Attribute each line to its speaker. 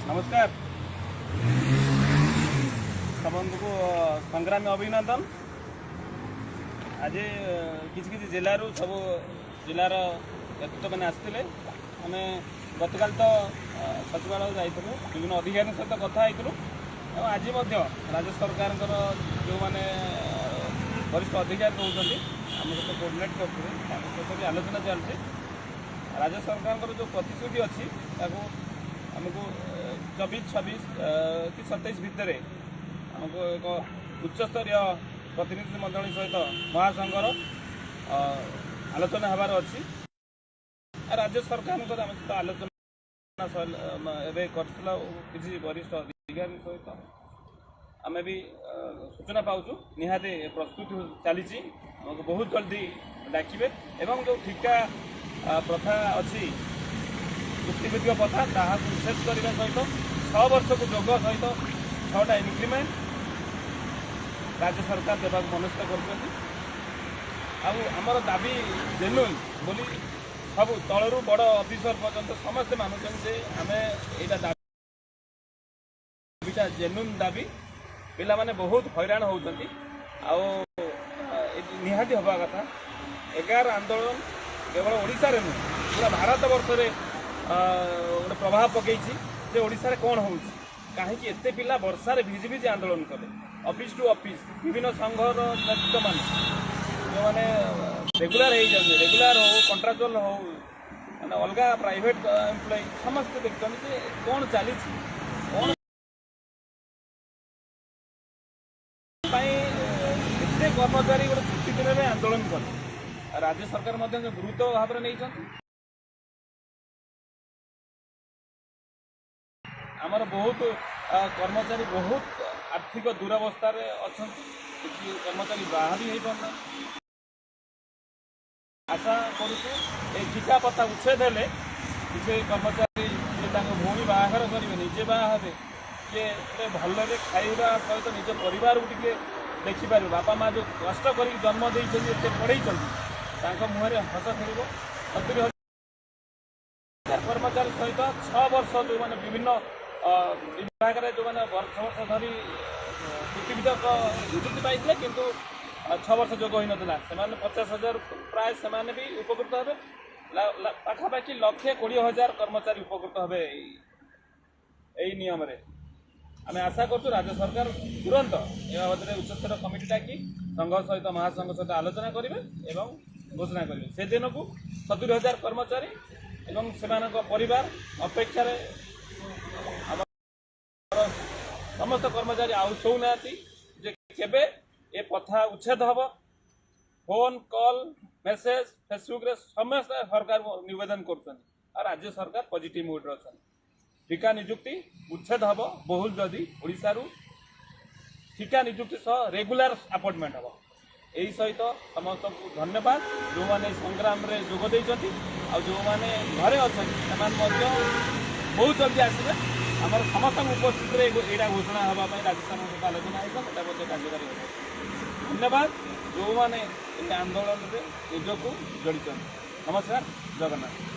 Speaker 1: नमस्कार सबंध को संग्रामी अभिनंदन। आज किसी जिलूर सब जिलार नेतृत्व मैंने आसते आम गतकाल तो सचिवालय जाइलु विभिन्न अधिकारी सहित कथा आज राज्य सरकार जो मैंने वरिष्ठ अधिकारी रोचे आम सहित कोर्डिनेट कर आलोचना चलती राज्य सरकार जो प्रतिश्रुति अच्छी आमको 24-26 कि 27 भितर आमको एक उच्चस्तरीय प्रतिनिधि मंडली सहित महासंघर आलोचना हबार अच्छी। राज्य सरकार आम सहित आलोचना किसी वरिष्ठ अधिकारी सहित आम भी सूचना पाचु निहाते प्रस्तुति चली आमको बहुत जल्दी डाकिबे एवं जो ठिका प्रथा अच्छी चुक्तिभित्तिक प्रथा ताहाକୁ निषेध करने सहित 6 वर्ष को जोग सहित 6टा इंक्रीमेंट राज्य सरकार देवाक मनस्थ कर दाबी जेन्युइन बोली सब तलू बड़ ऑफिसर पर्यंत समस्ते मानुछन जे आमे एटा दाबीटा जेन्युइन दाबी पिला माने बहुत हैरान होउछंती आ निहाती हवा कथा 11 आंदोलन केवल ओडिशा रे नुह पूरा भारत वर्ष रे गोटे प्रभाव पकई ओडिशा रे कौन हो कहीं एते पिला वर्षा रे भिजी भिजी आंदोलन कले ऑफिस टू ऑफिस विभिन्न संघर नेतृत्व मान जो मैंने रेगुलर रेगुलर हो कंट्राक्चुअल हो मैंने अलग प्राइवेट एम्प्लॉय समस्त देखते कौन चली कौन कर्मचारी गोटे छुट्टी दिन में आंदोलन कले राज्य सरकार गुरुत्व भाव में नहीं आमर बहुत कर्मचारी बहुत आर्थिक दुरावस्था अच्छा कर्मचारी बाहर भी पारना आशा करुँ ठिका पता उच्छेद हेले किसी कर्मचारी भौणी बाहर करेंगे निजे बाहे किए भलरे खाइबा सहित निज परिवार को टे देखिपार बापा माँ जो कष्ट कर जन्म देते पढ़े मुहर हस खेल 70,000 कर्मचारी सहित 6 वर्ष जो मैंने विभिन्न विभाग जो मैंने वर्ष वर्ष धरी नियुक्ति पाई किंतु 6 वर्ष जोग हो नाला से 50,000 प्राय से भी उपकृत हे पाखापाखि 1,20,000 कर्मचारी उपकृत हे यही नियम रे आम आशा करूँ राज्य सरकार तुरंत ए बाबद उच्चस्तर कमिटी डाकी संघ सहित महासंघ सहित आलोचना करेंगे एवं घोषणा करेंगे से दिन को 70,000 कर्मचारी एवं से परिवार अपेक्षा समस्त कर्मचारी आउ शोना केबे ए प्रथा उच्छेद हम फोन कॉल मेसेज फेसबुक रे समस्त सरकार निवेदन कर राज्य सरकार पॉजिटिव मूड अच्छा ठिका नियुक्ति उच्छेद हम बहुत जल्दी ओडिशा रु ठिका नियुक्ति सह रेगुलर अपॉइंटमेंट हम यही सहित समस्त को धन्यवाद जो मैंने संग्राम रे जोग देइछंती आ जो मैंने घरे अच्छा बहुत जल्दी आसवे आम समस्त उपस्थित यहाँ घोषणा हाँपाई राज्य सरकार आलोचना होता कार्यकारी धन्यवाद जो मैंने आंदोलन में निजक जड़ित। नमस्कार जगन्नाथ।